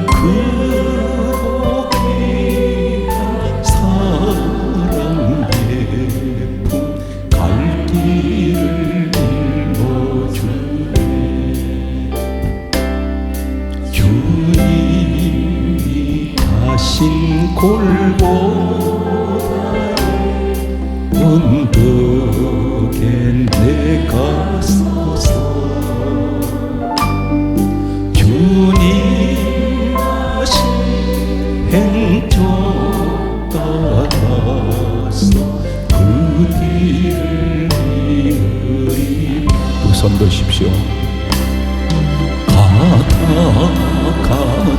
그로 귀한 사랑 예품 갈 길을 일러주네. 주님이 가신 골고다에 언덕에 내가 서서 주님 하신 행적 따라서 그 뒤를 이으리. 두 손 드십시오. 가다가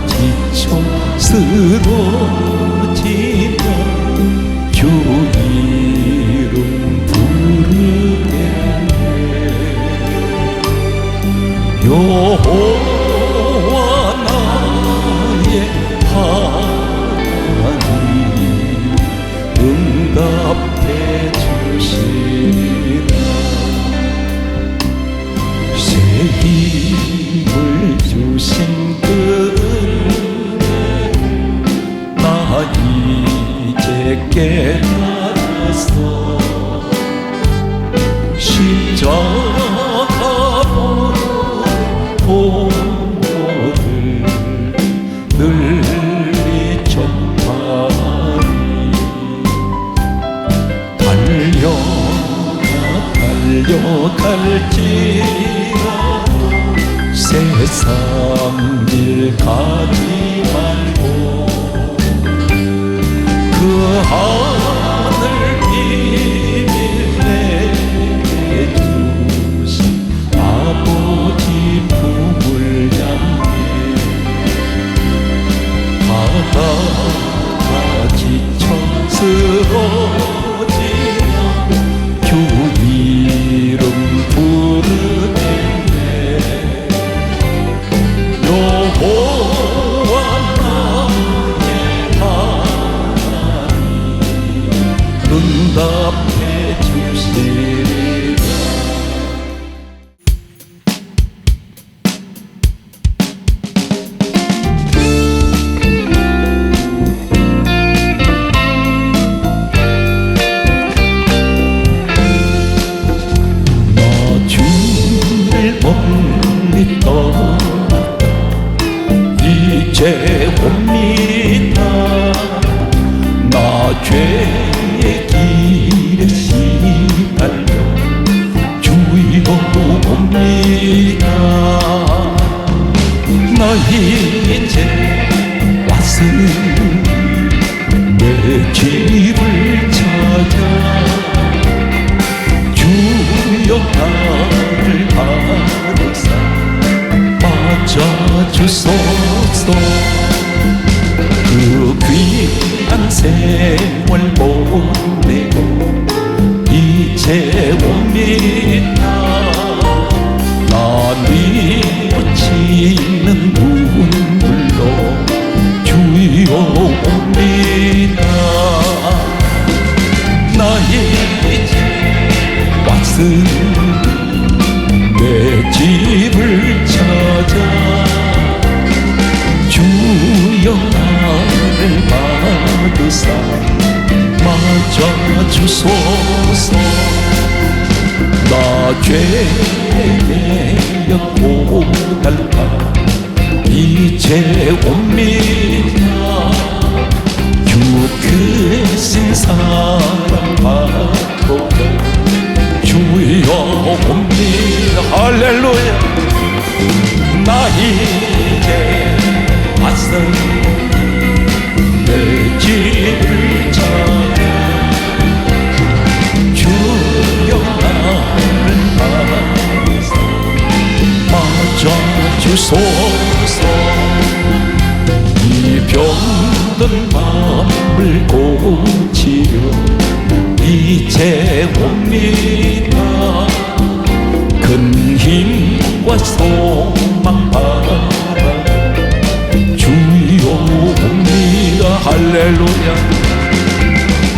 지쳐 쓰러지면 주 이름 부르겠네. 여호와 나의 하나님 응답해 주시라. 새 힘을 주신 그 은혜 나 이제 깨달았어. 십자가 보혈을 널리 전하리. 달려갈지라도 세상 길 가지 말고 그 하늘 비밀 내게 주신 아버지 품을 향해 가다가 지쳐 쓰러지면 주 이름 부르겠네. 여호와 나의 하나님 응답해 주시리라. 나 주를 멀리 떠났다 이제 옵니다. 나 죄의 길에 시달려 주여 옵니다. 나 이제 왔으니 내 집을 찾아 주여 나를 받으사 맞아주소서. 그 귀한 세월 보내고 이제 옵니다. 나 뉘어치는 눈물로 주여 옵니다. 나 이제 왔으니 내 집을 찾아 주여 나를 받으사 맞아주소서. 나 죄의 역 고달파 이제 옵니다. 주 크신 사랑 받고 주여 옵니다. 할렐루야. 나 이제 왔으니 내 집을 찾아 주여 나를 받으사 맞아주소서. 이 병든 마음을 고치려 이제 옵니다. 큰 힘과 소망 바라 주여 옵니다. 할렐루야.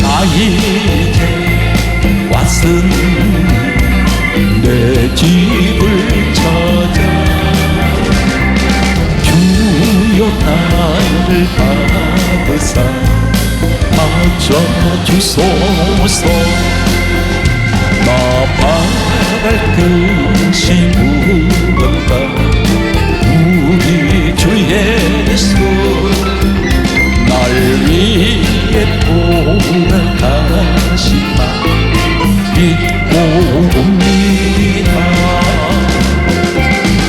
나 이제 왔으니 내 집을 찾아 주여 나 나를 받으사 맞춰주소서. 나 바랄 것이 무엇가 우리 주 예수 날 위해 돌아가시마 믿고 옵니다.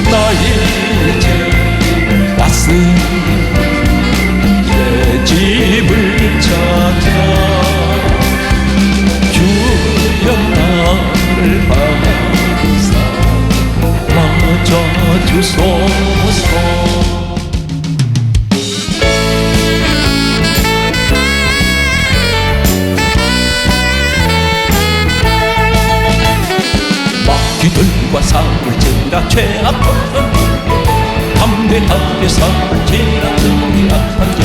나 이제 왔으니 내 집을 찾아 주여 나를 받으사 맞춰주소서. 마귀들과 싸울지라 죄악한 담대하게 싸울지라 정이 악한 자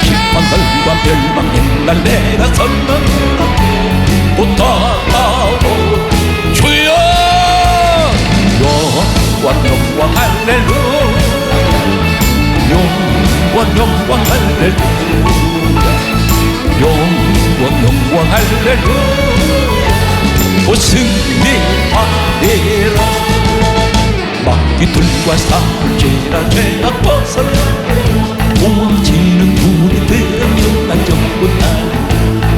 심판들과 멸망 옛날 내가 선망으로 부탁하오. 주여 영광 영광 할렐루야 영광 영광 할렐루야 영광 영광 할렐루야 오 승리하리라. 마귀들과 싸울지라 죄악 벗어나 도망치는 우리들은 영난 정부다.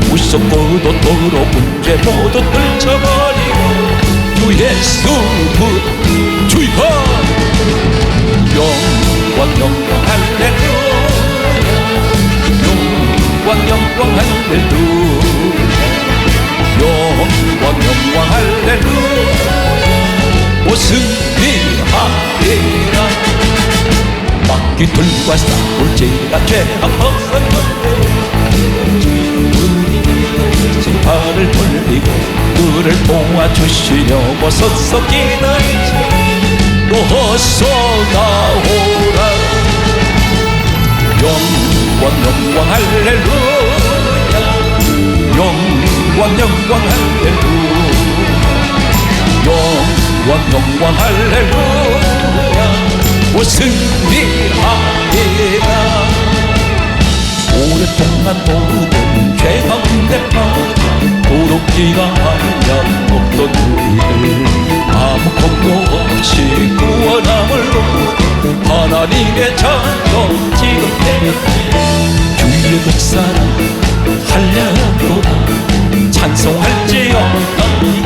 무섭고도 더러운 죄 모두 떨쳐버리고 주 예수 주여 영광 영광 할렐루야 영광 영광 할렐루야 영광 영광 할렐루야 오 승리하리라. 마귀들과 싸울지라 죄악 벗어나 심판을 돌리고 그를 도와주시려고 서서 기다리지 어서 나오라. 영광 영광 할렐루야 영광 영광 할렐루야 영광 영광 할렐루야 오 승리하리라. 오랫동안 모든 죄 가운데 빠져 도둑질가 하냐 없던 우리들 아무것도 없이 구원함을 얻고 하나님의 자녀 지금 주의 백사랑 할렐루야 찬송할지어다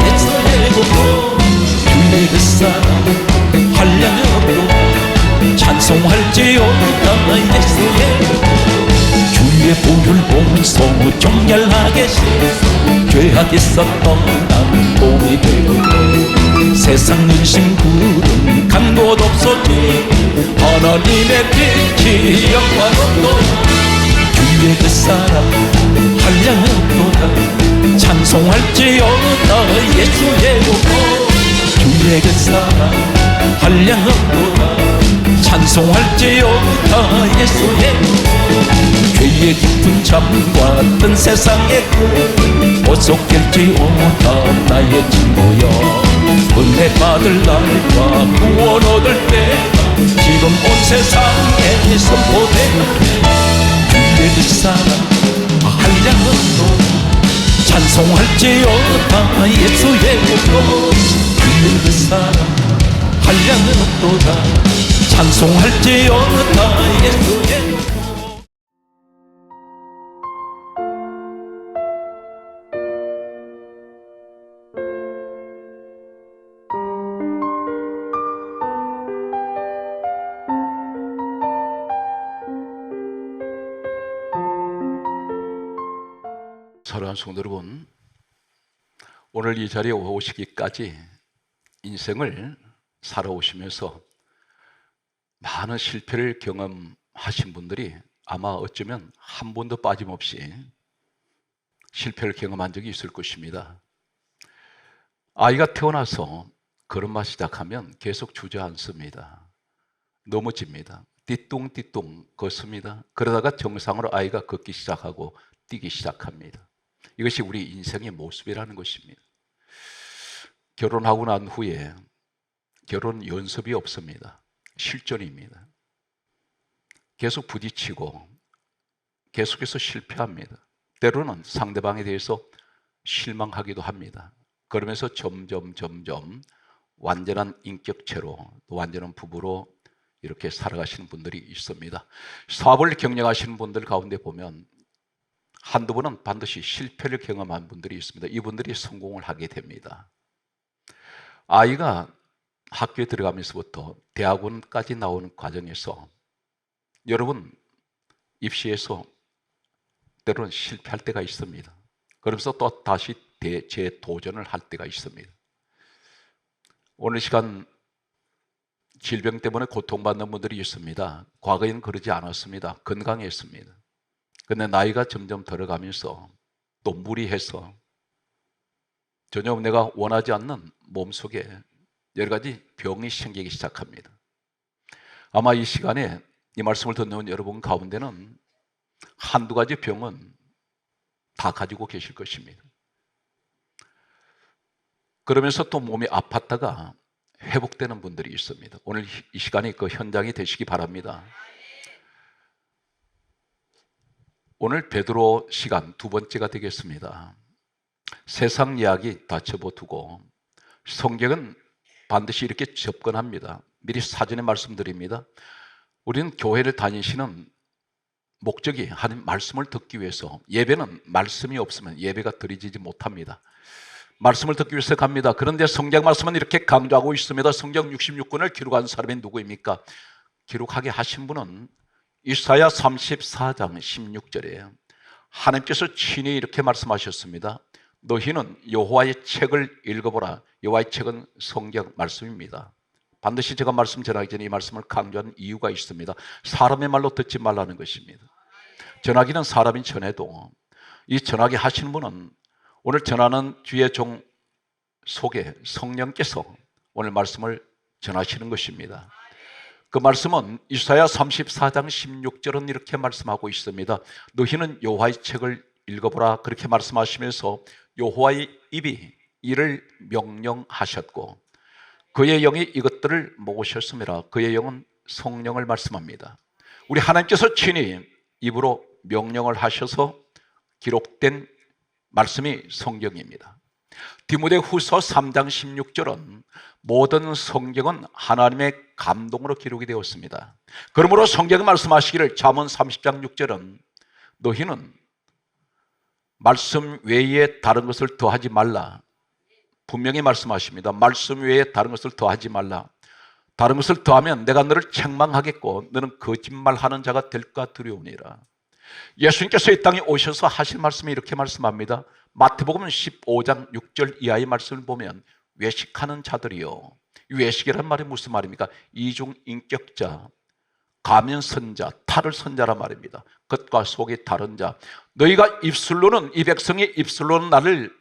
예수의 복음 주의 백사랑 할렐루야 찬송할지어다 예수의 복음 주의 보혈 보면서 정결하게 씻어 죄악에서 떠나는 몸이 되고 세상 근심 구름 간 곳 없어지고 하나님의 빛이 영광으로 주의 그 사랑 할렐루야 찬송할지어다 예수의 복음 주의 그 사랑 할렐루야 찬송할지어다 예수의 죄의 깊은 잠과 뜬 세상의 꿈 어서 깰지어다 나의 친구여 은혜 받을 날과 구원 얻을 때가 지금 온 세상에 선포되는 주의 그 사랑 할렐루야 찬송할지어다 예수의 복음 주의 그 사랑 할렐루야 찬송할지어다 예수의 사랑하는 성도 여러분, 오늘 이 자리에 오시기까지 인생을 살아오시면서 많은 실패를 경험하신 분들이 아마 어쩌면 한 번도 빠짐없이 실패를 경험한 적이 있을 것입니다. 아이가 태어나서 걸음마 시작하면 계속 주저앉습니다. 넘어집니다. 띠뚱띠뚱 걷습니다. 그러다가 정상으로 아이가 걷기 시작하고 뛰기 시작합니다. 이것이 우리 인생의 모습이라는 것입니다. 결혼하고 난 후에 결혼 연습이 없습니다. 실전입니다. 계속 부딪히고 계속해서 실패합니다. 때로는 상대방에 대해서 실망하기도 합니다. 그러면서 점점 완전한 인격체로, 또 완전한 부부로 이렇게 살아가시는 분들이 있습니다. 사업을 경영하시는 분들 가운데 보면 한두 번은 반드시 실패를 경험한 분들이 있습니다. 이분들이 성공을 하게 됩니다. 아이가 학교에 들어가면서부터 대학원까지 나오는 과정에서 여러분 입시에서 때로는 실패할 때가 있습니다. 그러면서 또 다시 재도전을 할 때가 있습니다. 오늘 시간 질병 때문에 고통받는 분들이 있습니다. 과거에는 그러지 않았습니다. 건강했습니다. 그런데 나이가 점점 들어가면서 또 무리해서 전혀 내가 원하지 않는 몸속에 여러 가지 병이 생기기 시작합니다. 아마 이 시간에 이 말씀을 듣는 여러분 가운데는 한두 가지 병은 다 가지고 계실 것입니다. 그러면서 또 몸이 아팠다가 회복되는 분들이 있습니다. 오늘 이 시간이 그 현장이 되시기 바랍니다. 오늘 베드로 시간 두 번째가 되겠습니다. 세상 이야기 다 접어두고 성경은 반드시 이렇게 접근합니다. 미리 사전에 말씀드립니다. 우리는 교회를 다니시는 목적이 하나님 말씀을 듣기 위해서, 예배는 말씀이 없으면 예배가 드려지지 못합니다. 말씀을 듣기 위해서 갑니다. 그런데 성경 말씀은 이렇게 강조하고 있습니다. 성경 66권을 기록한 사람이 누구입니까? 기록하게 하신 분은 이사야 34장 16절에 하나님께서 친히 이렇게 말씀하셨습니다. 너희는 여호와의 책을 읽어보라. 여호와의 책은 성경 말씀입니다. 반드시 제가 말씀 전하기 전에 이 말씀을 강조하는 이유가 있습니다. 사람의 말로 듣지 말라는 것입니다. 전하기는 사람이 전해도 이 전하게 하시는 분은 오늘 전하는 주의 종 속에 성령께서 오늘 말씀을 전하시는 것입니다. 그 말씀은 이사야 34장 16절은 이렇게 말씀하고 있습니다. 너희는 여호와의 책을 읽어보라. 그렇게 말씀하시면서 여호와의 입이 이를 명령하셨고 그의 영이 이것들을 모으셨음이라. 그의 영은 성령을 말씀합니다. 우리 하나님께서 친히 입으로 명령을 하셔서 기록된 말씀이 성경입니다. 디모데후서 3장 16절은 모든 성경은 하나님의 감동으로 기록이 되었습니다. 그러므로 성경은 말씀하시기를 잠언 30장 6절은 너희는 말씀 외에 다른 것을 더하지 말라. 분명히 말씀하십니다. 말씀 외에 다른 것을 더하지 말라. 다른 것을 더하면 내가 너를 책망하겠고 너는 거짓말하는 자가 될까 두려우니라. 예수님께서 이 땅에 오셔서 하실 말씀이 이렇게 말씀합니다. 마태복음 15장 6절 이하의 말씀을 보면 외식하는 자들이요. 외식이란 말이 무슨 말입니까? 이중인격자, 가면선자, 탈을 선자란 말입니다. 겉과 속이 다른 자. 너희가 입술로는, 이 백성의 입술로는 나를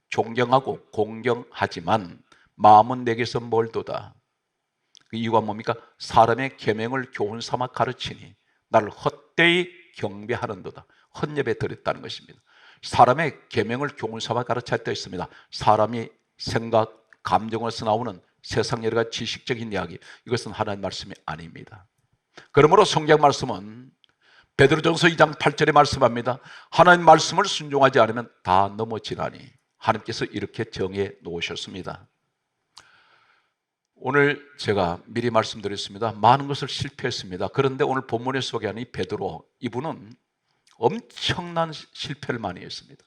존경하고 공경하지만 마음은 내게서 멀도다. 그 이유가 뭡니까? 사람의 계명을 교훈 삼아 가르치니 나를 헛되이 경배하는도다. 헛예배 드렸다는 것입니다. 사람의 계명을 교훈 삼아 가르쳤다 했습니다. 사람이 생각, 감정에서 나오는 세상 여러 가지 지식적인 이야기, 이것은 하나님의 말씀이 아닙니다. 그러므로 성경 말씀은 베드로전서 2장 8절에 말씀합니다. 하나님 말씀을 순종하지 않으면 다 넘어지나니 하나님께서 이렇게 정해 놓으셨습니다. 오늘 제가 미리 말씀드렸습니다. 많은 것을 실패했습니다. 그런데 오늘 본문에 소개하는 이 베드로, 이분은 엄청난 실패를 많이 했습니다.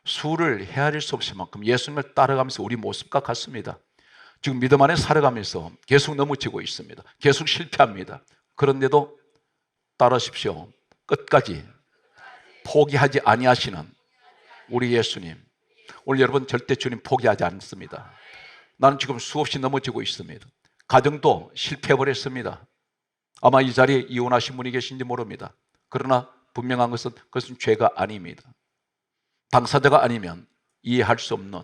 수를 헤아릴 수 없을 만큼 예수님을 따라가면서 우리 모습과 같습니다. 지금 믿음 안에 살아가면서 계속 넘어지고 있습니다. 계속 실패합니다. 그런데도 따라하십시오. 끝까지 포기하지 아니하시는 우리 예수님. 오늘 여러분 절대 주님 포기하지 않습니다. 나는 지금 수없이 넘어지고 있습니다. 가정도 실패해버렸습니다. 아마 이 자리에 이혼하신 분이 계신지 모릅니다. 그러나 분명한 것은 그것은 죄가 아닙니다. 당사자가 아니면 이해할 수 없는,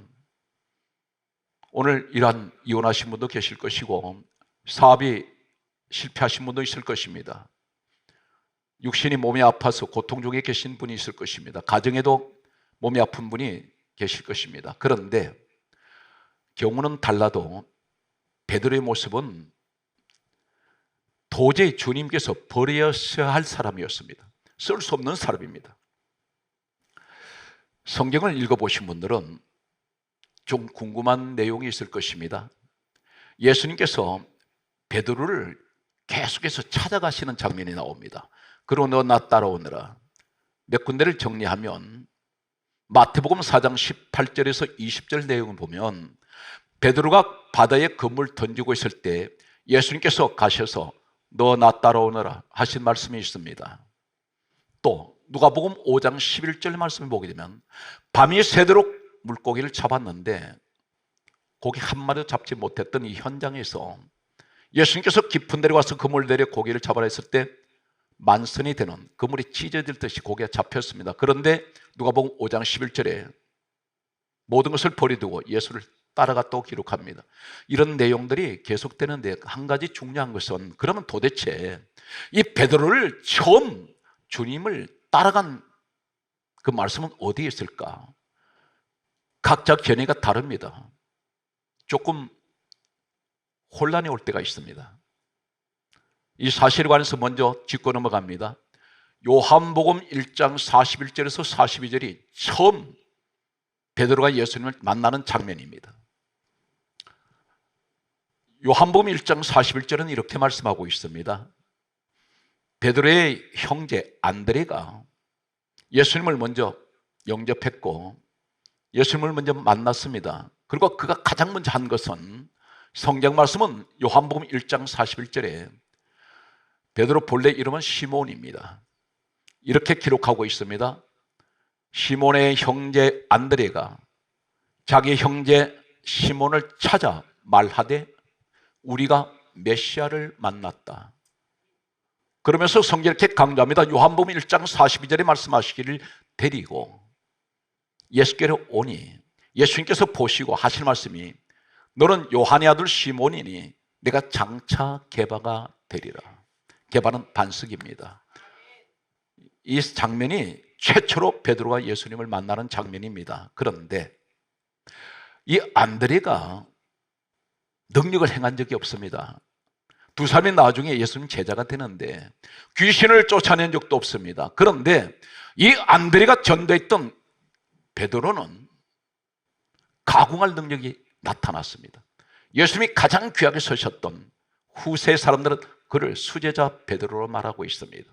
오늘 이러한 이혼하신 분도 계실 것이고 사업이 실패하신 분도 있을 것입니다. 육신이 몸이 아파서 고통 중에 계신 분이 있을 것입니다. 가정에도 몸이 아픈 분이 계실 것입니다. 그런데 경우는 달라도 베드로의 모습은 도저히 주님께서 버려야 할 사람이었습니다. 쓸 수 없는 사람입니다. 성경을 읽어보신 분들은 좀 궁금한 내용이 있을 것입니다. 예수님께서 베드로를 계속해서 찾아가시는 장면이 나옵니다. 그리고 너 나 따라오너라. 몇 군데를 정리하면 마태복음 4장 18절에서 20절 내용을 보면 베드로가 바다에 그물 던지고 있을 때 예수님께서 가셔서 너 나 따라오너라 하신 말씀이 있습니다. 또 누가복음 5장 11절 말씀을 보게 되면 밤이 새도록 물고기를 잡았는데 고기 한 마리도 잡지 못했던 이 현장에서 예수님께서 깊은 데로 와서 그물 내려 고기를 잡아라 했을 때 만선이 되는 그물이 찢어질 듯이 고기가 잡혔습니다. 그런데 누가복음 5장 11절에 모든 것을 버려두고 예수를 따라갔다고 기록합니다. 이런 내용들이 계속되는데 한 가지 중요한 것은 그러면 도대체 이 베드로를 처음 주님을 따라간 그 말씀은 어디에 있을까? 각자 견해가 다릅니다. 조금 혼란이 올 때가 있습니다. 이 사실에 관해서 먼저 짚고 넘어갑니다. 요한복음 1장 41절에서 42절이 처음 베드로가 예수님을 만나는 장면입니다. 요한복음 1장 41절은 이렇게 말씀하고 있습니다. 베드로의 형제 안드레가 예수님을 먼저 영접했고 예수님을 먼저 만났습니다. 그리고 그가 가장 먼저 한 것은 성경 말씀은 요한복음 1장 41절에 베드로 본래 이름은 시몬입니다. 이렇게 기록하고 있습니다. 시몬의 형제 안드레가 자기 형제 시몬을 찾아 말하되 우리가 메시아를 만났다. 그러면서 성경이 이렇게 강조합니다. 요한복음 1장 42절에 말씀하시기를 데리고 예수께로 오니 예수님께서 보시고 하실 말씀이 너는 요한의 아들 시몬이니 내가 장차 게바가 되리라. 게바는 반석입니다. 이 장면이 최초로 베드로가 예수님을 만나는 장면입니다. 그런데 이 안드레가 능력을 행한 적이 없습니다. 두 사람이 나중에 예수님 제자가 되는데 귀신을 쫓아낸 적도 없습니다. 그런데 이 안드레가 전도했던 베드로는 가공할 능력이 나타났습니다. 예수님이 가장 귀하게 서셨던 후세 사람들은 그를 수제자 베드로로 말하고 있습니다.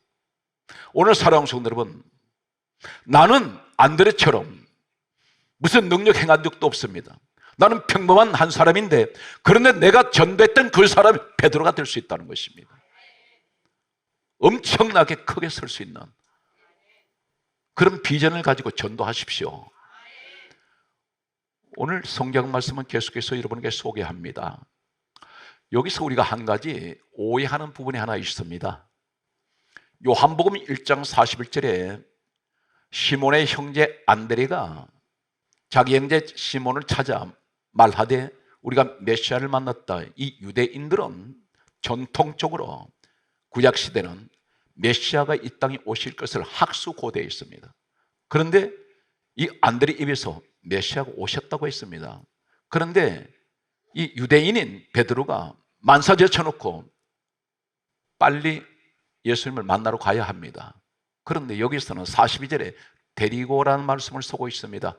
오늘 사랑하는 성도 여러분, 나는 안드레처럼 무슨 능력 행한 적도 없습니다. 나는 평범한 한 사람인데 그런데 내가 전도했던 그 사람이 베드로가 될 수 있다는 것입니다. 엄청나게 크게 설 수 있는 그런 비전을 가지고 전도하십시오. 오늘 성경 말씀은 계속해서 여러분에게 소개합니다. 여기서 우리가 한 가지 오해하는 부분이 하나 있습니다. 요한복음 1장 41절에 시몬의 형제 안드레가 자기 형제 시몬을 찾아 말하되 우리가 메시아를 만났다. 이 유대인들은 전통적으로 구약시대는 메시아가 이 땅에 오실 것을 학수고대에 있습니다. 그런데 이 안드레 입에서 메시아가 오셨다고 했습니다. 그런데 이 유대인인 베드로가 만사제쳐놓고 빨리 예수님을 만나러 가야 합니다. 그런데 여기서는 42절에 데리고라는 말씀을 쓰고 있습니다.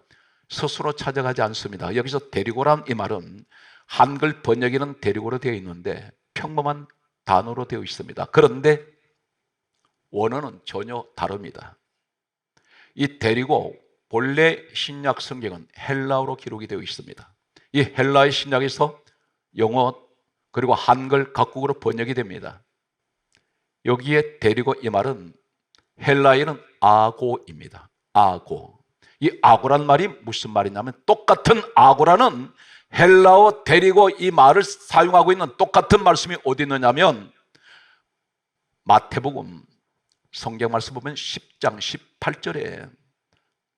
스스로 찾아가지 않습니다. 여기서 데리고란 이 말은 한글 번역에는 데리고로 되어 있는데 평범한 단어로 되어 있습니다. 그런데 원어는 전혀 다릅니다. 이 데리고 본래 신약 성경은 헬라어로 기록이 되어 있습니다. 이 헬라의 신약에서 영어 그리고 한글 각국으로 번역이 됩니다. 여기에 데리고 이 말은 헬라어는 아고입니다. 아고. 이 아고란 말이 무슨 말이냐면 똑같은 아고라는 헬라어 데리고 이 말을 사용하고 있는 똑같은 말씀이 어디 있느냐면 마태복음 성경 말씀 보면 10장 18절에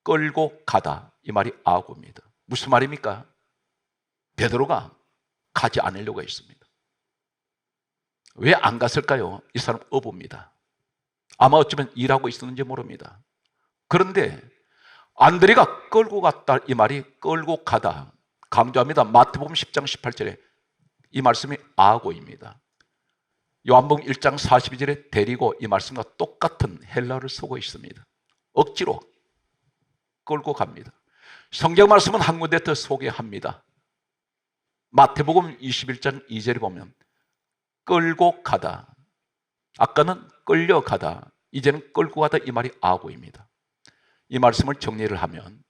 끌고 가다 이 말이 아고입니다. 무슨 말입니까? 베드로가 가지 않으려고 했습니다. 왜 안 갔을까요? 이 사람 어부입니다. 아마 어쩌면 일하고 있었는지 모릅니다. 그런데 안드레가 끌고 갔다 이 말이 끌고 가다 강조합니다. 마태복음 10장 18절에 이 말씀이 아고입니다. 요한복음 1장 42절에 데리고 이 말씀과 똑같은 헬라어를 쓰고 있습니다. 억지로 끌고 갑니다. 성경 말씀은 한 군데 더 소개합니다. 마태복음 21장 2절에 보면 끌고 가다, 아까는 끌려가다, 이제는 끌고 가다, 이 말이 아고입니다. 이 말씀을 정리를 하면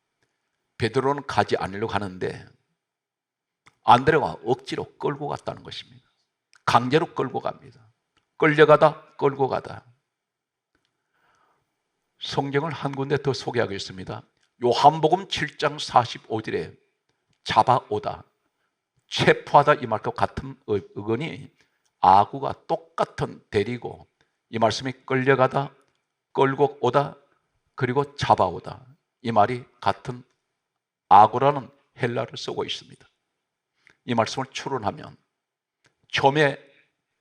베드로는 가지 않으려고 하는데 안드레가 억지로 끌고 갔다는 것입니다. 강제로 끌고 갑니다. 끌려가다, 끌고 가다. 성경을 한 군데 더 소개하겠습니다. 요한복음 7장 45절에 잡아오다, 체포하다, 이 말과 같은 어근이 아구가 똑같은 데리고, 이 말씀이 끌려가다, 끌고 오다, 그리고 잡아오다, 이 말이 같은 아구라는 헬라어를 쓰고 있습니다. 이 말씀을 추론하면 처음에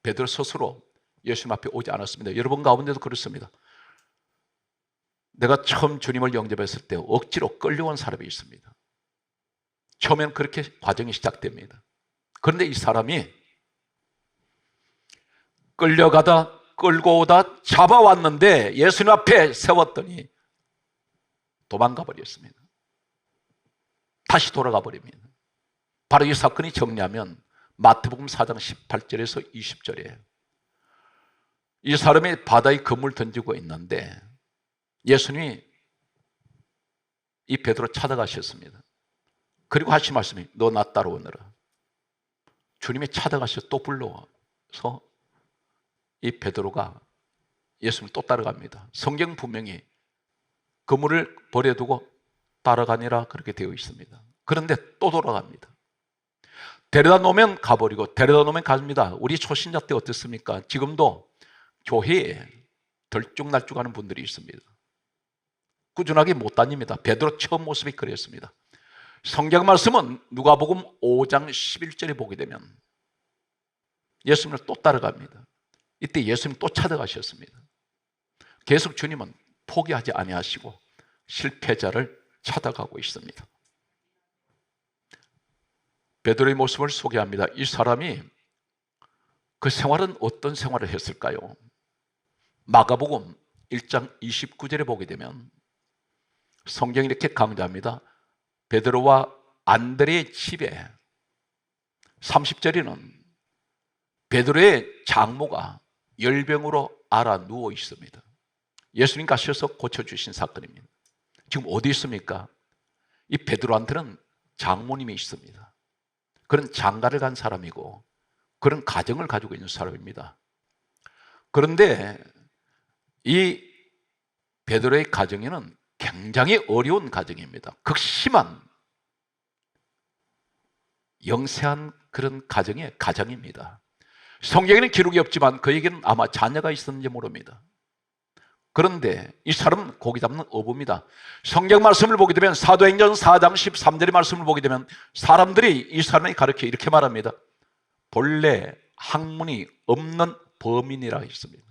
베드로 스스로 예수님 앞에 오지 않았습니다. 여러분 가운데도 그렇습니다. 내가 처음 주님을 영접했을 때 억지로 끌려온 사람이 있습니다. 처음에는 그렇게 과정이 시작됩니다. 그런데 이 사람이 끌려가다, 끌고 오다, 잡아왔는데 예수님 앞에 세웠더니 도망가 버렸습니다. 다시 돌아가 버립니다. 바로 이 사건이 정리하면 마태복음 4장 18절에서 20절이에요. 이 사람이 바다에 그물 던지고 있는데 예수님이 이 베드로 찾아가셨습니다. 그리고 하신 말씀이 너 나 따라오너라. 주님이 찾아가셔서 또 불러서 이 베드로가 예수님을 또 따라갑니다. 성경 분명히 그물을 버려두고 따라가니라 그렇게 되어 있습니다. 그런데 또 돌아갑니다. 데려다 놓으면 가버리고 데려다 놓으면 갑니다. 우리 초신자 때 어땠습니까? 지금도 교회에 들쭉날쭉하는 분들이 있습니다. 꾸준하게 못 다닙니다. 베드로 처음 모습이 그랬습니다. 성경 말씀은 누가복음 5장 11절에 보게 되면 예수님을 또 따라갑니다. 이때 예수님 또 찾아가셨습니다. 계속 주님은 포기하지 아니하시고 실패자를 찾아가고 있습니다. 베드로의 모습을 소개합니다. 이 사람이 그 생활은 어떤 생활을 했을까요? 마가복음 1장 29절에 보게 되면 성경이 이렇게 강조합니다. 베드로와 안드레의 집에 30절에는 베드로의 장모가 열병으로 앓아 누워 있습니다. 예수님 가셔서 고쳐주신 사건입니다. 지금 어디 있습니까? 이 베드로한테는 장모님이 있습니다. 그런 장가를 간 사람이고 그런 가정을 가지고 있는 사람입니다. 그런데 이 베드로의 가정에는 굉장히 어려운 가정입니다. 극심한 영세한 그런 가정입니다. 성경에는 기록이 없지만 그에게는 아마 자녀가 있었는지 모릅니다. 그런데 이 사람은 고기 잡는 어부입니다. 성경 말씀을 보게 되면 사도행전 4장 13절의 말씀을 보게 되면 사람들이 이 사람이 가르쳐 이렇게 말합니다. 본래 학문이 없는 범인이라 했습니다.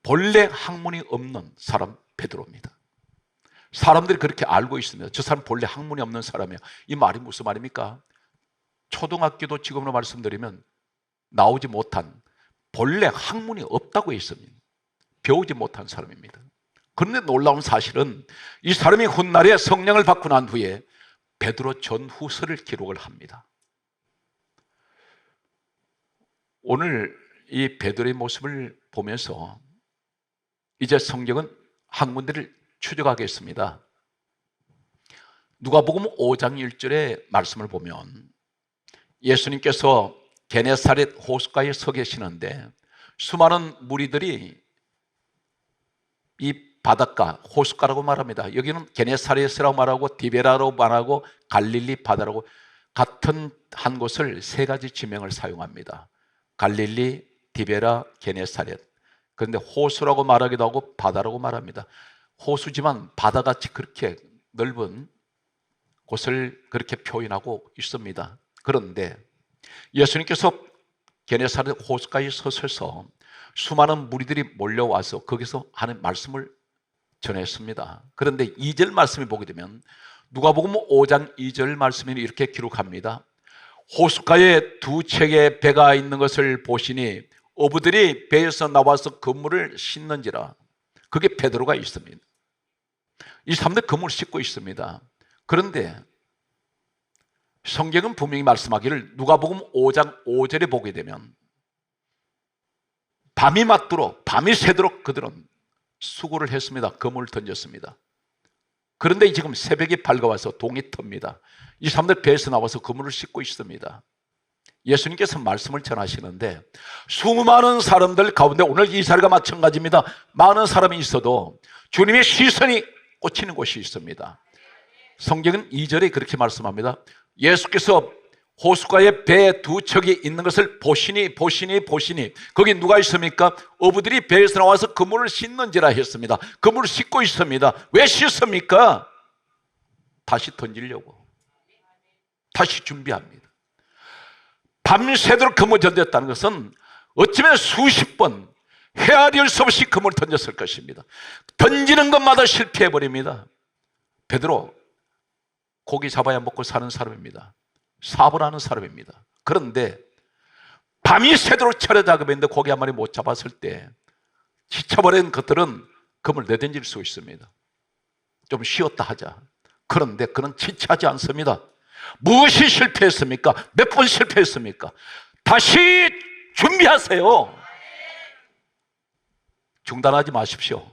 본래 학문이 없는 사람 베드로입니다. 사람들이 그렇게 알고 있습니다. 저 사람 본래 학문이 없는 사람이야. 이 말이 무슨 말입니까? 초등학교도 지금으로 말씀드리면 나오지 못한, 본래 학문이 없다고 했습니다. 배우지 못한 사람입니다. 그런데 놀라운 사실은 이 사람이 훗날에 성령을 받고 난 후에 베드로 전후서를 기록을 합니다. 오늘 이 베드로의 모습을 보면서 이제 성경은 한 군데를 추적하겠습니다. 누가복음 5장 1절의 말씀을 보면 예수님께서 게네사렛 호숫가에 서 계시는데 수많은 무리들이 이 바닷가, 호숫가라고 말합니다. 여기는 게네사렛이라고 말하고 디베라로 말하고 갈릴리 바다라고 같은 한 곳을 세 가지 지명을 사용합니다. 갈릴리, 디베라, 게네사렛. 그런데 호수라고 말하기도 하고 바다라고 말합니다. 호수지만 바다같이 그렇게 넓은 곳을 그렇게 표현하고 있습니다. 그런데 예수님께서 게네사렛 호숫가에 서셔서 수많은 무리들이 몰려와서 거기서 하는 말씀을 전했습니다. 그런데 2절 말씀을 보게 되면 누가복음 5장 2절 말씀이 이렇게 기록합니다. 호숫가에 두 척의 배가 있는 것을 보시니 어부들이 배에서 나와서 그물을 씻는지라. 그게 베드로가 있습니다. 이 사람들 그물을 씻고 있습니다. 그런데 성경은 분명히 말씀하기를 누가복음 5장 5절에 보게 되면 밤이 맞도록 밤이 새도록 그들은 수고를 했습니다. 그물을 던졌습니다. 그런데 지금 새벽이 밝아와서 동이 텄니다. 이 사람들 배에서 나와서 그물을 씻고 있습니다. 예수님께서 말씀을 전하시는데 수많은 사람들 가운데 오늘 이 자리가 마찬가지입니다. 많은 사람이 있어도 주님의 시선이 꽂히는 곳이 있습니다. 성경은 2절에 그렇게 말씀합니다. 예수께서 호숫가에 배 두 척이 있는 것을 보시니 거기 누가 있습니까? 어부들이 배에서 나와서 그물을 씻는지라 했습니다. 그물을 씻고 있습니다. 왜 씻습니까? 다시 던지려고. 다시 준비합니다. 밤새도록 그물을 던졌다는 것은 어쩌면 수십 번 헤아릴 수 없이 그물을 던졌을 것입니다. 던지는 것마다 실패해버립니다. 베드로 고기 잡아야 먹고 사는 사람입니다. 사업을 하는 사람입니다. 그런데 밤이 새도록 차려 작업했는데 고기 한 마리 못 잡았을 때 지쳐버린 것들은 그물 내던질 수 있습니다. 좀 쉬었다 하자. 그런데 그는 지체하지 않습니다. 무엇이 실패했습니까? 몇 번 실패했습니까? 다시 준비하세요. 중단하지 마십시오.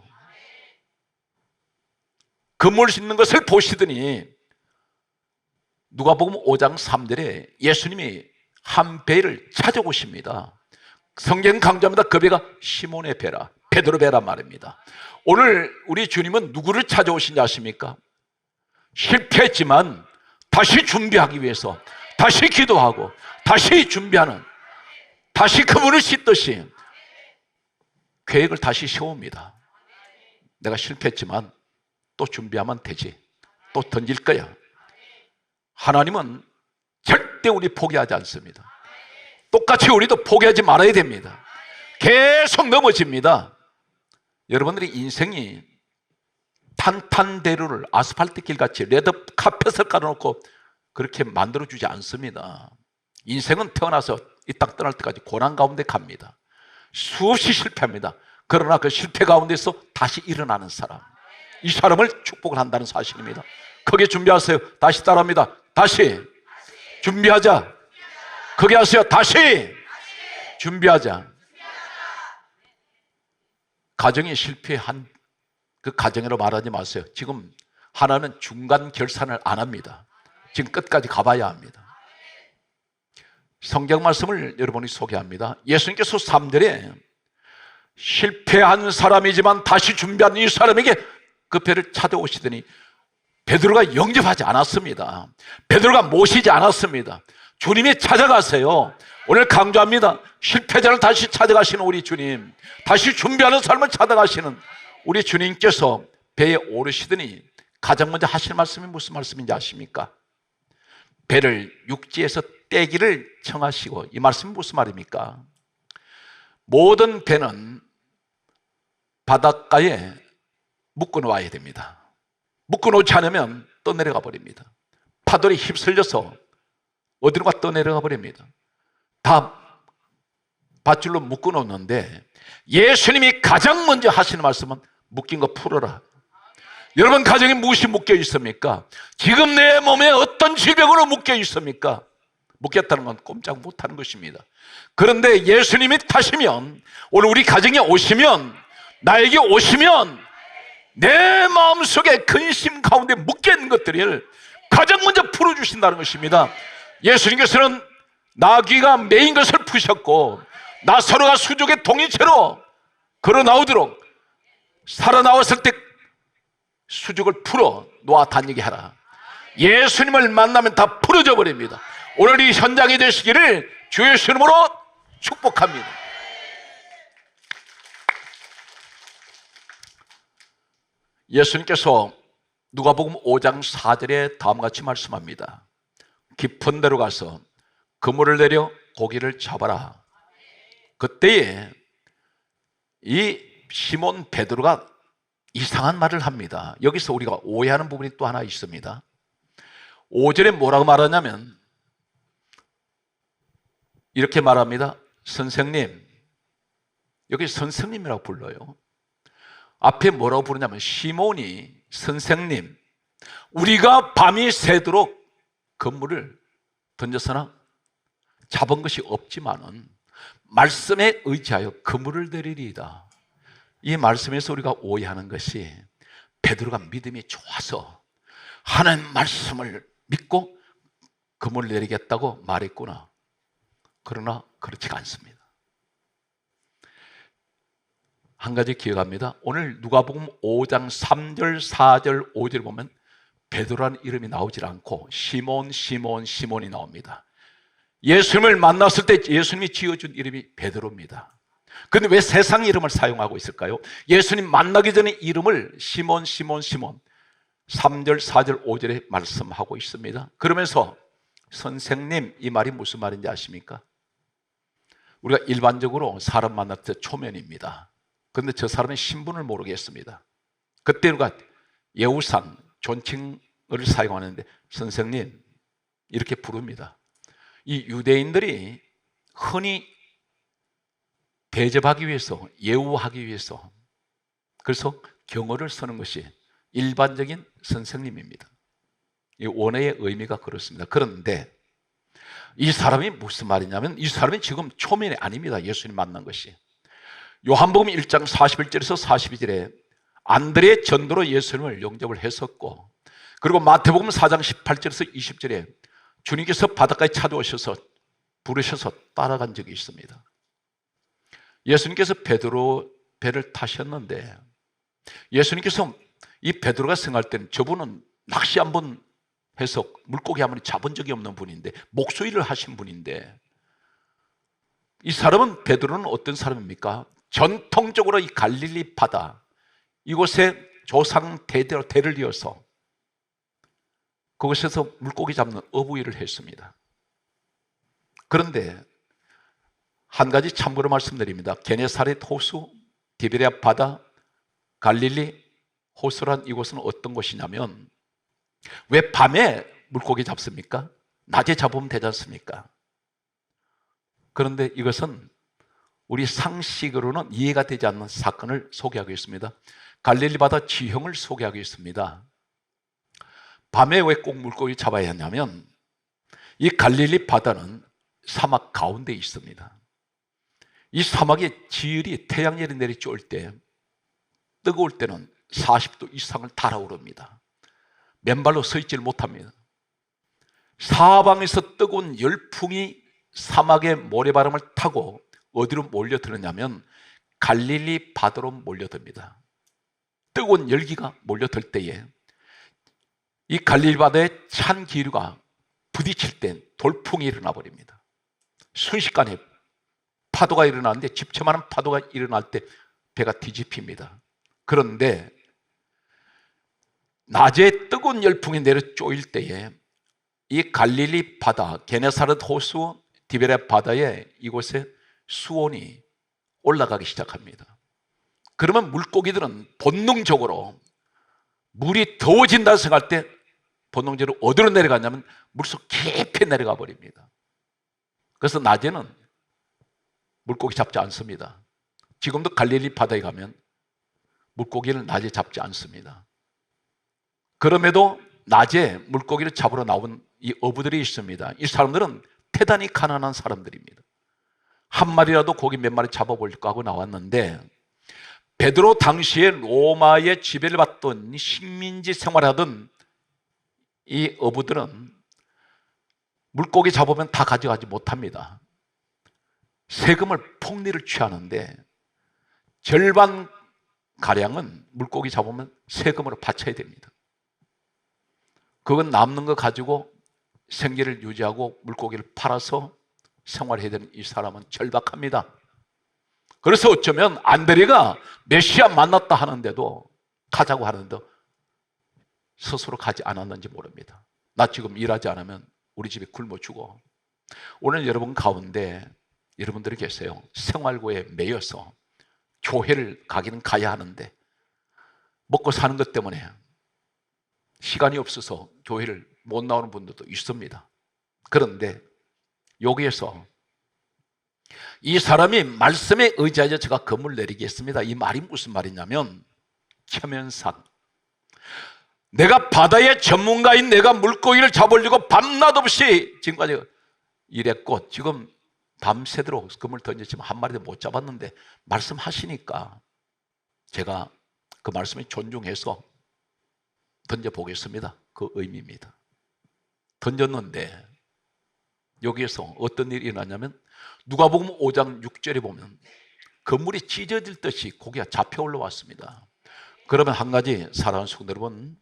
그물 씻는 것을 보시더니 누가복음 5장 3절에 예수님이 한 배를 찾아오십니다. 성경 강조합니다. 그 배가 시몬의 배라, 베드로 배란 말입니다. 오늘 우리 주님은 누구를 찾아오신지 아십니까? 실패했지만 다시 준비하기 위해서 다시 기도하고 다시 준비하는, 다시 그물을 씻듯이 계획을 다시 세웁니다. 내가 실패했지만 또 준비하면 되지, 또 던질 거야. 하나님은 절대 우리 포기하지 않습니다. 똑같이 우리도 포기하지 말아야 됩니다. 계속 넘어집니다. 여러분들이 인생이 탄탄대로를 아스팔트 길같이 레드 카펫을 깔아놓고 그렇게 만들어주지 않습니다. 인생은 태어나서 이 땅 떠날 때까지 고난 가운데 갑니다. 수없이 실패합니다. 그러나 그 실패 가운데서 다시 일어나는 사람, 이 사람을 축복을 한다는 사실입니다. 크게 준비하세요. 다시 따라합니다. 다시 준비하자. 크게 하세요. 다시 준비하자. 가정이 실패한 그 가정으로 말하지 마세요. 지금 하나는 중간 결산을 안 합니다. 지금 끝까지 가봐야 합니다. 성경 말씀을 여러분이 소개합니다. 예수님께서 3절에 실패한 사람이지만 다시 준비한 이 사람에게 그 배를 찾아오시더니 베드로가 영접하지 않았습니다. 베드로가 모시지 않았습니다. 주님이 찾아가세요. 오늘 강조합니다. 실패자를 다시 찾아가시는 우리 주님, 다시 준비하는 삶을 찾아가시는 우리 주님께서 배에 오르시더니 가장 먼저 하실 말씀이 무슨 말씀인지 아십니까? 배를 육지에서 떼기를 청하시고, 이 말씀이 무슨 말입니까? 모든 배는 바닷가에 묶어놓아야 됩니다. 묶어놓지 않으면 떠내려가 버립니다. 파도에 휩쓸려서 어디론가 떠내려가 버립니다. 다 밧줄로 묶어놓는데 예수님이 가장 먼저 하시는 말씀은 묶인 거 풀어라. 여러분 가정에 무엇이 묶여 있습니까? 지금 내 몸에 어떤 질병으로 묶여 있습니까? 묶였다는 건 꼼짝 못하는 것입니다. 그런데 예수님이 타시면, 오늘 우리 가정에 오시면, 나에게 오시면 내 마음속에 근심 가운데 묶여있는 것들을 가장 먼저 풀어주신다는 것입니다. 예수님께서는 나귀가 메인 것을 푸셨고 나사로가 수족의 동이채로 걸어 나오도록 살아나왔을 때 수족을 풀어 놓아 다니게 하라. 예수님을 만나면 다 풀어져 버립니다. 오늘 이 현장이 되시기를 주의 이름으로 축복합니다. 예수님께서 누가복음 5장 4절에 다음같이 말씀합니다. 깊은 데로 가서 그물을 내려 고기를 잡아라. 그때에 이 시몬 베드로가 이상한 말을 합니다. 여기서 우리가 오해하는 부분이 또 하나 있습니다. 5절에 뭐라고 말하냐면 이렇게 말합니다. 선생님, 여기 선생님이라고 불러요. 앞에 뭐라고 부르냐면 시몬이 선생님, 우리가 밤이 새도록 그물을 던져서나 잡은 것이 없지만은 말씀에 의지하여 그물을 내리리이다. 이 말씀에서 우리가 오해하는 것이 베드로가 믿음이 좋아서 하나님 말씀을 믿고 그물을 내리겠다고 말했구나. 그러나 그렇지가 않습니다. 한 가지 기억합니다. 오늘 누가복음 5장 3절, 4절, 5절 보면 베드로라는 이름이 나오질 않고 시몬, 시몬, 시몬이 나옵니다. 예수님을 만났을 때 예수님이 지어준 이름이 베드로입니다. 그런데 왜 세상 이름을 사용하고 있을까요? 예수님 만나기 전에 이름을 시몬, 시몬, 시몬 3절, 4절, 5절에 말씀하고 있습니다. 그러면서 선생님, 이 말이 무슨 말인지 아십니까? 우리가 일반적으로 사람 만날 때 초면입니다. 그런데 저 사람의 신분을 모르겠습니다. 그때 우리가 예우상, 존칭을 사용하는데 선생님 이렇게 부릅니다. 이 유대인들이 흔히 대접하기 위해서, 예우하기 위해서, 그래서 경어를 쓰는 것이 일반적인 선생님입니다. 이 원어의 의미가 그렇습니다. 그런데 이 사람이 무슨 말이냐면 이 사람이 지금 초면이 아닙니다. 예수님 만난 것이. 요한복음 1장 41절에서 42절에 안드레의 전도로 예수님을 영접을 했었고, 그리고 마태복음 4장 18절에서 20절에 주님께서 바닷가에 찾아오셔서 부르셔서 따라간 적이 있습니다. 예수님께서 베드로 배를 타셨는데 예수님께서 이 베드로가 생각할 때는 저분은 낚시 한번 해서 물고기 한 번 잡은 적이 없는 분인데, 목수일을 하신 분인데, 이 사람은, 베드로는 어떤 사람입니까? 전통적으로 이 갈릴리 바다 이곳에 조상 대대로 대를 이어서 그곳에서 물고기 잡는 어부일을 했습니다. 그런데 한 가지 참고로 말씀드립니다. 게네사렛 호수, 디베랴 바다, 갈릴리 호수란 이곳은 어떤 곳이냐면, 왜 밤에 물고기 잡습니까? 낮에 잡으면 되지 않습니까? 그런데 이것은 우리 상식으로는 이해가 되지 않는 사건을 소개하고 있습니다. 갈릴리 바다 지형을 소개하고 있습니다. 밤에 왜 꼭 물고기 잡아야 하냐면, 이 갈릴리 바다는 사막 가운데 있습니다. 이 사막의 지열이 태양열이 내리쬐을 때, 뜨거울 때는 40도 이상을 달아오릅니다. 맨발로 서 있질 못합니다. 사방에서 뜨거운 열풍이 사막의 모래바람을 타고 어디로 몰려드느냐면 갈릴리 바다로 몰려듭니다. 뜨거운 열기가 몰려들 때에 이 갈릴리 바다의 찬 기류가 부딪힐 때 돌풍이 일어나 버립니다. 순식간에 파도가 일어나는데, 집채만한 파도가 일어날 때 배가 뒤집힙니다. 그런데 낮에 뜨거운 열풍이 내려 쪼일 때에 이 갈릴리 바다, 게네사렛 호수, 디베랴 바다에 이곳에 수온이 올라가기 시작합니다. 그러면 물고기들은 본능적으로 물이 더워진다 생각할 때 본능적으로 어디로 내려가냐면 물속 깊이 내려가 버립니다. 그래서 낮에는 물고기 잡지 않습니다. 지금도 갈릴리 바다에 가면 물고기를 낮에 잡지 않습니다. 그럼에도 낮에 물고기를 잡으러 나온 이 어부들이 있습니다. 이 사람들은 대단히 가난한 사람들입니다. 한 마리라도 고기 몇 마리 잡아볼까 하고 나왔는데, 베드로 당시에 로마의 지배를 받던 식민지 생활하던 이 어부들은 물고기 잡으면 다 가져가지 못합니다. 세금을 폭리를 취하는데 절반 가량은 물고기 잡으면 세금으로 바쳐야 됩니다. 그건 남는 거 가지고 생계를 유지하고 물고기를 팔아서 생활해야 되는 이 사람은 절박합니다. 그래서 어쩌면 안드레가 메시아 만났다 하는데도, 가자고 하는데도 스스로 가지 않았는지 모릅니다. 나 지금 일하지 않으면 우리 집에 굶어 죽어. 오늘 여러분 가운데 여러분들이 계세요. 생활고에 매여서 교회를 가기는 가야 하는데 먹고 사는 것 때문에 시간이 없어서 교회를 못 나오는 분들도 있습니다. 그런데 여기에서 이 사람이 말씀에 의지하여 제가 건물 내리겠습니다. 이 말이 무슨 말이냐면 최면상, 내가 바다의 전문가인 내가 물고기를 잡으려고 밤낮 없이 지금까지 일했고 지금 밤새도록 그물 던졌지만 한 마리도 못 잡았는데 말씀하시니까 제가 그 말씀을 존중해서 던져보겠습니다. 그 의미입니다. 던졌는데 여기에서 어떤 일이 일어나냐면 누가복음 5장 6절에 보면 그물이 찢어질 듯이 고기가 잡혀 올라왔습니다. 그러면 한 가지 사랑하는 성도 여러분,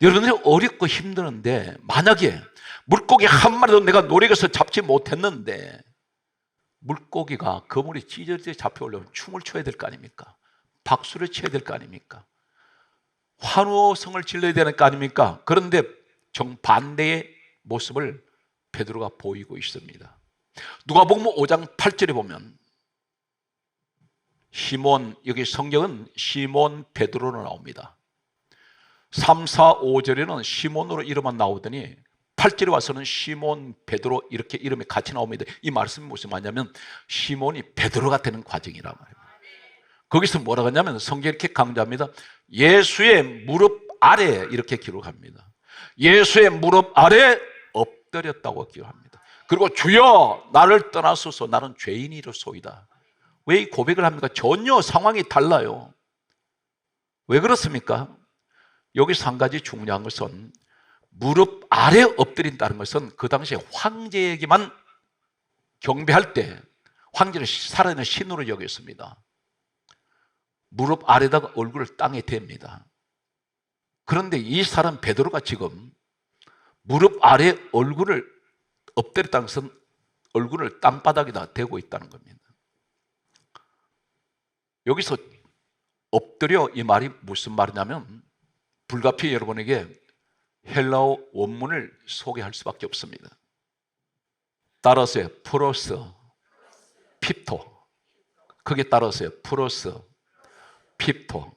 여러분들이 어렵고 힘드는데 만약에 물고기 한 마리도 내가 노력해서 잡지 못했는데 물고기가 그물이 찢어질 때 잡혀 올라오면 춤을 춰야 될 거 아닙니까? 박수를 쳐야 될 거 아닙니까? 환호성을 질러야 되는 거 아닙니까? 그런데 정반대의 모습을 베드로가 보이고 있습니다. 누가복음 5장 8절에 보면 시몬, 여기 성경은 시몬 베드로로 나옵니다. 3, 4, 5절에는 시몬으로 이름만 나오더니 8절에 와서는 시몬 베드로 이렇게 이름이 같이 나옵니다. 이 말씀이 무슨 말이냐면 시몬이 베드로가 되는 과정이란 말입니다. 거기서 뭐라고 하냐면 성경이 이렇게 강조합니다. 예수의 무릎 아래 이렇게 기록합니다. 예수의 무릎 아래 엎드렸다고 기록합니다. 그리고 주여 나를 떠나소서 나는 죄인이로소이다. 왜 이 고백을 합니까? 전혀 상황이 달라요. 왜 그렇습니까? 여기서 한 가지 중요한 것은 무릎 아래 엎드린다는 것은 그 당시에 황제에게만 경배할 때 황제를 살아있는 신으로 여겼습니다. 무릎 아래다가 얼굴을 땅에 댑니다. 그런데 이 사람 베드로가 지금 무릎 아래 얼굴을 엎드렸다는 것은 얼굴을 땅바닥에다 대고 있다는 겁니다. 여기서 엎드려 이 말이 무슨 말이냐면 불가피히 여러분에게 헬라어 원문을 소개할 수밖에 없습니다. 따라서요. 프로스 핍토. 크게 따라서요. 프로스 핍토.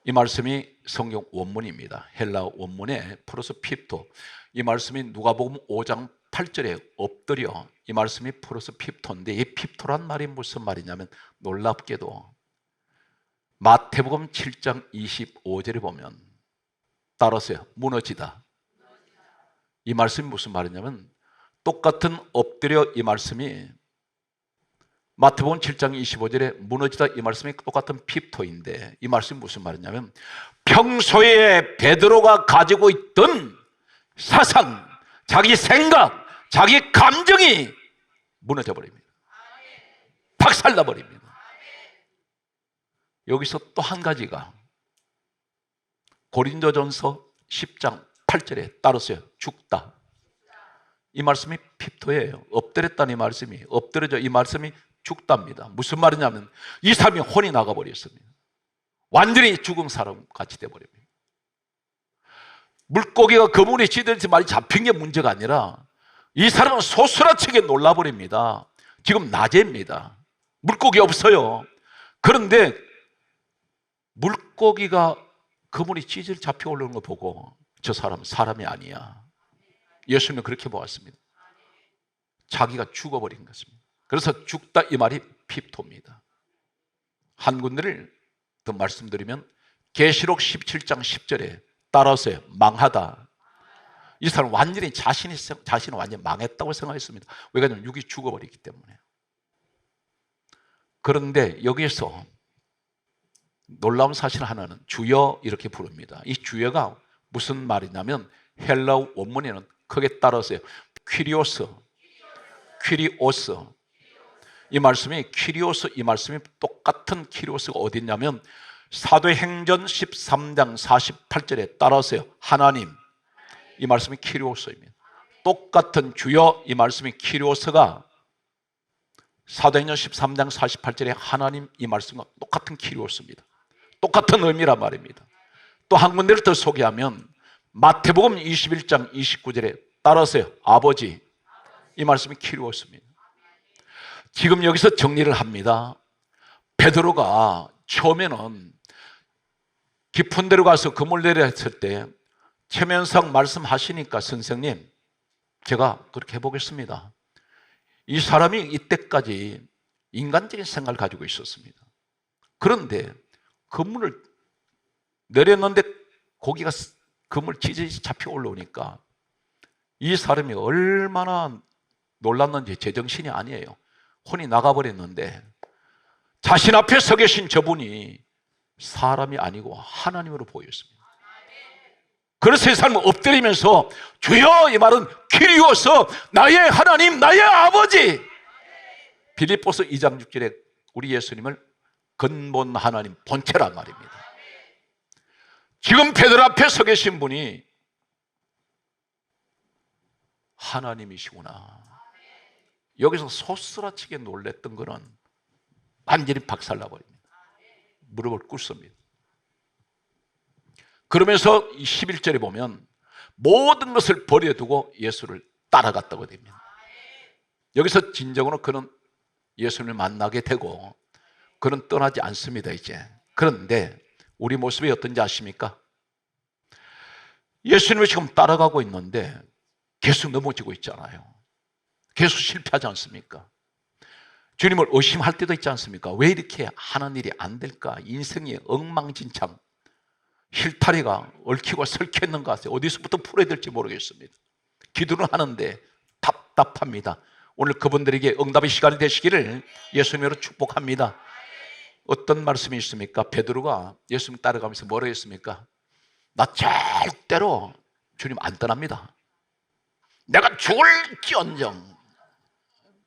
이 말씀이 성경 원문입니다. 헬라어 원문에 프로스 핍토. 이 말씀이 누가복음 5장 8절에 엎드려. 이 말씀이 프로스 핍토인데 이 핍토란 말이 무슨 말이냐면 놀랍게도 마태복음 7장 25절에 보면 따라서요. 무너지다. 이 말씀이 무슨 말이냐면 똑같은 엎드려 이 말씀이 마태복음 7장 25절에 무너지다 이 말씀이 똑같은 핍토인데 이 말씀이 무슨 말이냐면 평소에 베드로가 가지고 있던 사상, 자기 생각, 자기 감정이 무너져 버립니다. 박살나 버립니다. 여기서 또 한 가지가 고린도전서 10장 8절에 따르세요. 죽다. 이 말씀이 핍토예요. 엎드렸다는 이 말씀이 엎드려져 이 말씀이 죽답니다. 무슨 말이냐면 이 사람이 혼이 나가버렸습니다. 완전히 죽은 사람 같이 돼버립니다. 물고기가 그물에 찌들지 말이 잡힌 게 문제가 아니라 이 사람은 소스라치게 놀라버립니다. 지금 낮에입니다. 물고기 없어요. 그런데 물고기가 그물이 찌질 잡혀 올라오는 거 보고 저 사람은 사람이 아니야. 예수님은 그렇게 보았습니다. 자기가 죽어버린 것입니다. 그래서 죽다 이 말이 핍토입니다. 한 군데를 더 말씀드리면 계시록 17장 10절에 따라서요. 망하다. 이 사람은 완전히 자신은 완전히 망했다고 생각했습니다. 왜 그러냐면 육이 죽어버리기 때문에. 그런데 여기에서 놀라운 사실 하나는 주여 이렇게 부릅니다. 이 주여가 무슨 말이냐면 헬라어 원문에는 크게 따라서요. 퀴리오스. 이 말씀이 퀴리오스 이 말씀이 똑같은 퀴리오스가 어디 있냐면 사도행전 13장 48절에 따라서요. 하나님. 이 말씀이 퀴리오스입니다. 똑같은 주여 이 말씀이 퀴리오스가 사도행전 13장 48절에 하나님 이 말씀과 똑같은 퀴리오스입니다. 똑같은 의미란 말입니다. 또 한 군데를 더 소개하면 마태복음 21장 29절에 따라서요. 아버지. 이 말씀이 퀴리오스입니다. 지금 여기서 정리를 합니다. 베드로가 처음에는 깊은 데로 가서 그물 내려 했을 때 최면상 말씀하시니까 선생님 제가 그렇게 해보겠습니다. 이 사람이 이때까지 인간적인 생각을 가지고 있었습니다. 그런데 그물을 내렸는데 고기가 그물 지지지 잡혀 올라오니까 이 사람이 얼마나 놀랐는지 제정신이 아니에요. 혼이 나가버렸는데 자신 앞에 서 계신 저분이 사람이 아니고 하나님으로 보였습니다. 그래서 이 사람은 엎드리면서 주여, 이 말은 키리오서, 나의 하나님, 나의 아버지. 빌립보서 2장 6절에 우리 예수님을 근본 하나님, 본체란 말입니다. 지금 베드로 앞에 서 계신 분이 하나님이시구나. 여기서 소스라치게 놀랬던 거는 완전히 박살나버립니다. 무릎을 꿇습니다. 그러면서 11절에 보면 모든 것을 버려두고 예수를 따라갔다고 됩니다. 여기서 진정으로 그는 예수님을 만나게 되고 그는 떠나지 않습니다. 이제. 그런데 우리 모습이 어떤지 아십니까? 예수님을 지금 따라가고 있는데 계속 넘어지고 있잖아요. 계속 실패하지 않습니까? 주님을 의심할 때도 있지 않습니까? 왜 이렇게 하는 일이 안 될까? 인생이 엉망진창, 실타리가 얽히고 설켰는가? 어디서부터 풀어야 될지 모르겠습니다. 기도를 하는데 답답합니다. 오늘 그분들에게 응답의 시간이 되시기를 예수님으로 축복합니다. 어떤 말씀이 있습니까? 베드로가 예수님 따라가면서 뭐라고 했습니까? 나 절대로 주님 안 떠납니다. 내가 죽을지언정.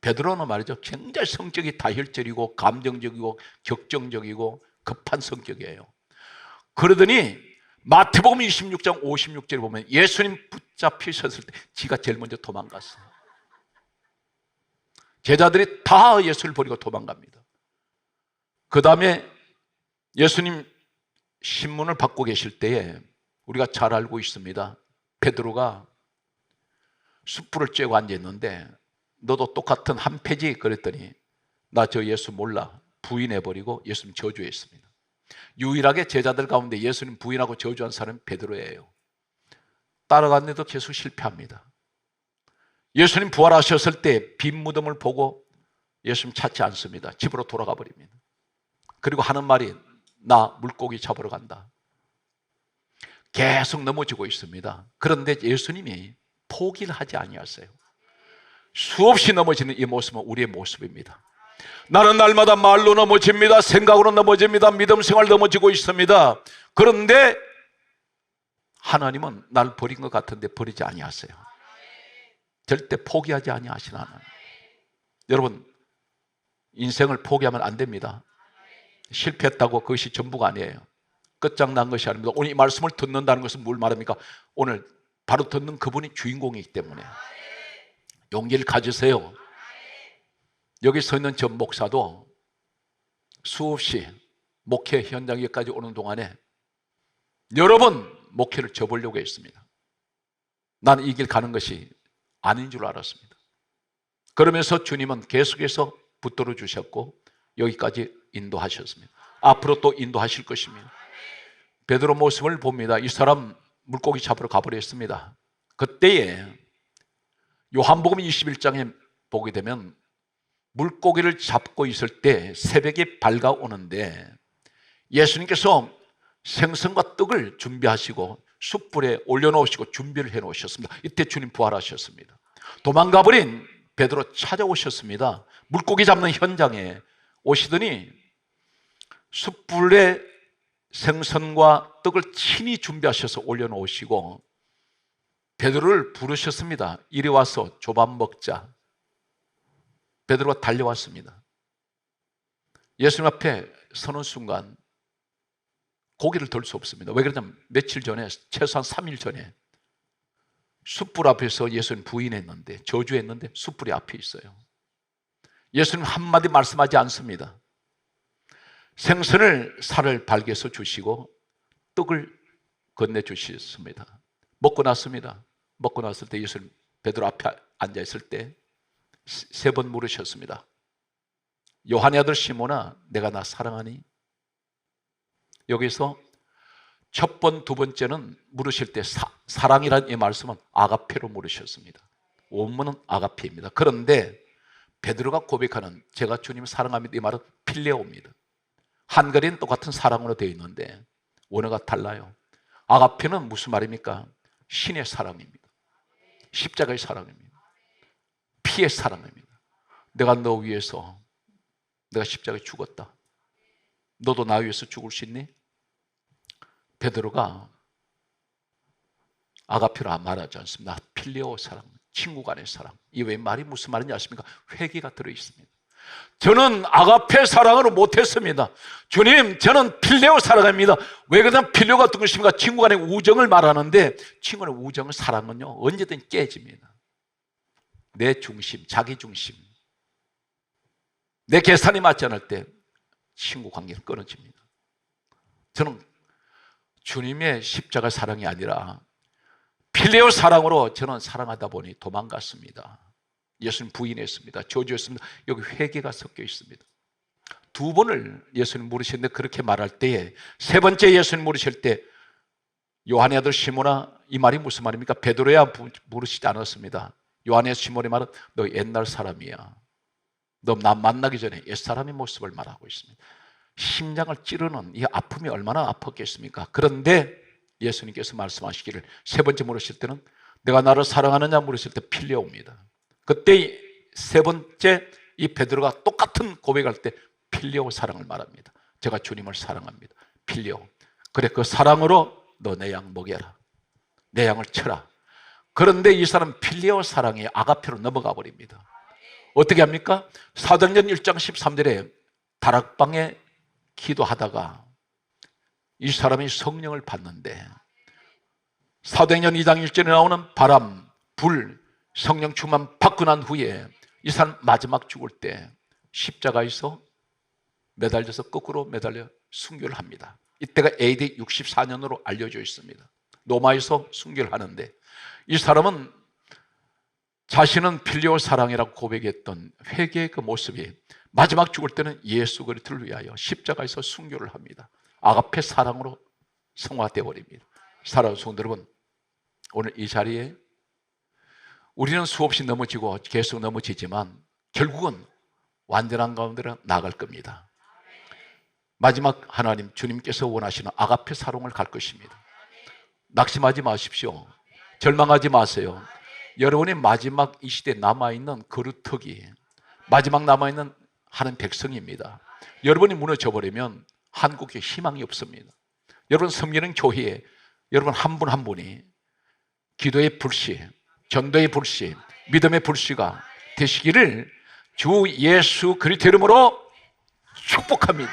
베드로는 말이죠, 굉장히 성격이 다혈질이고 감정적이고 격정적이고 급한 성격이에요. 그러더니 마태복음 26장 56절에 보면 예수님 붙잡히셨을 때 지가 제일 먼저 도망갔어요. 제자들이 다 예수를 버리고 도망갑니다. 그 다음에 예수님 신문을 받고 계실 때에 우리가 잘 알고 있습니다. 베드로가 숯불을 쬐고 앉아있는데 너도 똑같은 한 페이지 그랬더니 나 저 예수 몰라 부인해버리고 예수님 저주했습니다. 유일하게 제자들 가운데 예수님 부인하고 저주한 사람은 베드로예요. 따라갔는데도 계속 실패합니다. 예수님 부활하셨을 때 빈 무덤을 보고 예수님 찾지 않습니다. 집으로 돌아가 버립니다. 그리고 하는 말이 나 물고기 잡으러 간다. 계속 넘어지고 있습니다. 그런데 예수님이 포기를 하지 아니하세요. 수없이 넘어지는 이 모습은 우리의 모습입니다. 나는 날마다 말로 넘어집니다. 생각으로 넘어집니다. 믿음 생활 넘어지고 있습니다. 그런데 하나님은 날 버린 것 같은데 버리지 아니하세요. 절대 포기하지 아니하시는 하나님. 여러분, 인생을 포기하면 안 됩니다. 실패했다고 그것이 전부가 아니에요. 끝장난 것이 아닙니다. 오늘 이 말씀을 듣는다는 것은 뭘 말합니까? 오늘 바로 듣는 그분이 주인공이기 때문에 용기를 가지세요. 여기 서 있는 전 목사도 수없이 목회 현장에까지 오는 동안에 여러 번 목회를 접으려고 했습니다. 나는 이 길 가는 것이 아닌 줄 알았습니다. 그러면서 주님은 계속해서 붙들어 주셨고 여기까지 인도하셨습니다. 앞으로 또 인도하실 것입니다. 베드로 모습을 봅니다. 이 사람 물고기 잡으러 가버렸습니다. 그때에 요한복음 21장에 보게 되면 물고기를 잡고 있을 때 새벽이 밝아오는데 예수님께서 생선과 떡을 준비하시고 숯불에 올려놓으시고 준비를 해놓으셨습니다. 이때 주님 부활하셨습니다. 도망가버린 베드로 찾아오셨습니다. 물고기 잡는 현장에 오시더니 숯불에 생선과 떡을 친히 준비하셔서 올려놓으시고 베드로를 부르셨습니다. 이리 와서 조밥 먹자. 베드로가 달려왔습니다. 예수님 앞에 서는 순간 고개를 들 수 없습니다. 왜 그러냐면 며칠 전에, 최소한 3일 전에 숯불 앞에서 예수님 부인했는데, 저주했는데 숯불이 앞에 있어요. 예수님 한마디 말씀하지 않습니다. 생선을 살을 발개서 주시고 떡을 건네주셨습니다. 먹고 났습니다. 먹고 났을 때 예수님 베드로 앞에 앉아있을 때 세 번 물으셨습니다. 요한의 아들 시몬아, 내가 나 사랑하니? 여기서 첫 번, 두 번째는 물으실 때 사랑이라는 이 말씀은 아가페로 물으셨습니다. 원문은 아가페입니다. 그런데 베드로가 고백하는 제가 주님을 사랑합니다 이 말은 필레오입니다. 한글엔 똑같은 사랑으로 되어 있는데 원어가 달라요. 아가페는 무슨 말입니까? 신의 사랑입니다. 십자가의 사랑입니다. 피의 사랑입니다. 내가 너 위해서 내가 십자가에 죽었다. 너도 나 위해서 죽을 수 있니? 베드로가 아가페라 말하지 않습니다. 필레오 사랑, 친구 간의 사랑. 이 외 말이 무슨 말인지 아십니까? 회개가 들어있습니다. 저는 아가페 사랑으로 못했습니다. 주님, 저는 필레오 사랑합니다. 왜 그러냐면 필레오가 어떤 것입니까? 친구 간의 우정을 말하는데 친구 간의 우정을 사랑은요 언제든 깨집니다. 내 중심, 자기 중심, 내 계산이 맞지 않을 때 친구 관계는 끊어집니다. 저는 주님의 십자가 사랑이 아니라 필레오 사랑으로 저는 사랑하다 보니 도망갔습니다. 예수님 부인했습니다. 저주했습니다. 여기 회개가 섞여 있습니다. 두 번을 예수님 물으셨는데 그렇게 말할 때에 세 번째 예수님 물으실 때 요한의 아들 시몬아, 이 말이 무슨 말입니까? 베드로야 물으시지 않았습니다. 요한의 시몬의 말은 너 옛날 사람이야. 너 나 만나기 전에 옛사람의 모습을 말하고 있습니다. 심장을 찌르는 이 아픔이 얼마나 아팠겠습니까? 그런데 예수님께서 말씀하시기를 세 번째 물으실 때는 내가 나를 사랑하느냐 물으실 때 필레오입니다. 그때 세 번째 이 베드로가 똑같은 고백할 때 필레오 사랑을 말합니다. 제가 주님을 사랑합니다. 필레오. 그래 그 사랑으로 너 내 양 먹여라. 내 양을 쳐라. 그런데 이 사람 필레오 사랑이 아가페로 넘어가 버립니다. 어떻게 합니까? 사도행전 1장 13절에 다락방에 기도하다가 이 사람이 성령을 받는데 사도행전 2장 1절에 나오는 바람, 불, 성령 충만 받고 난 후에 이 사람 마지막 죽을 때 십자가에서 매달려서 거꾸로 매달려 순교를 합니다. 이때가 AD 64년으로 알려져 있습니다. 로마에서 순교를 하는데 이 사람은 자신은 필레오 사랑이라고 고백했던 회개의 그 모습이 마지막 죽을 때는 예수 그리스도를 위하여 십자가에서 순교를 합니다. 아가페 사랑으로 성화되어 버립니다. 사랑하는 성도 여러분, 오늘 이 자리에 우리는 수없이 넘어지고 계속 넘어지지만 결국은 완전한 가운데로 나갈 겁니다. 마지막 하나님 주님께서 원하시는 아가페 사랑을 갈 것입니다. 낙심하지 마십시오. 절망하지 마세요. 여러분의 마지막 이 시대에 남아있는 거루터기, 마지막 남아있는 하는 백성입니다. 여러분이 무너져 버리면 한국에 희망이 없습니다. 여러분 섬기는 교회에 여러분 한 분 한 분이 기도의 불씨, 전도의 불씨, 믿음의 불씨가 되시기를 주 예수 그리스도 이름으로 축복합니다.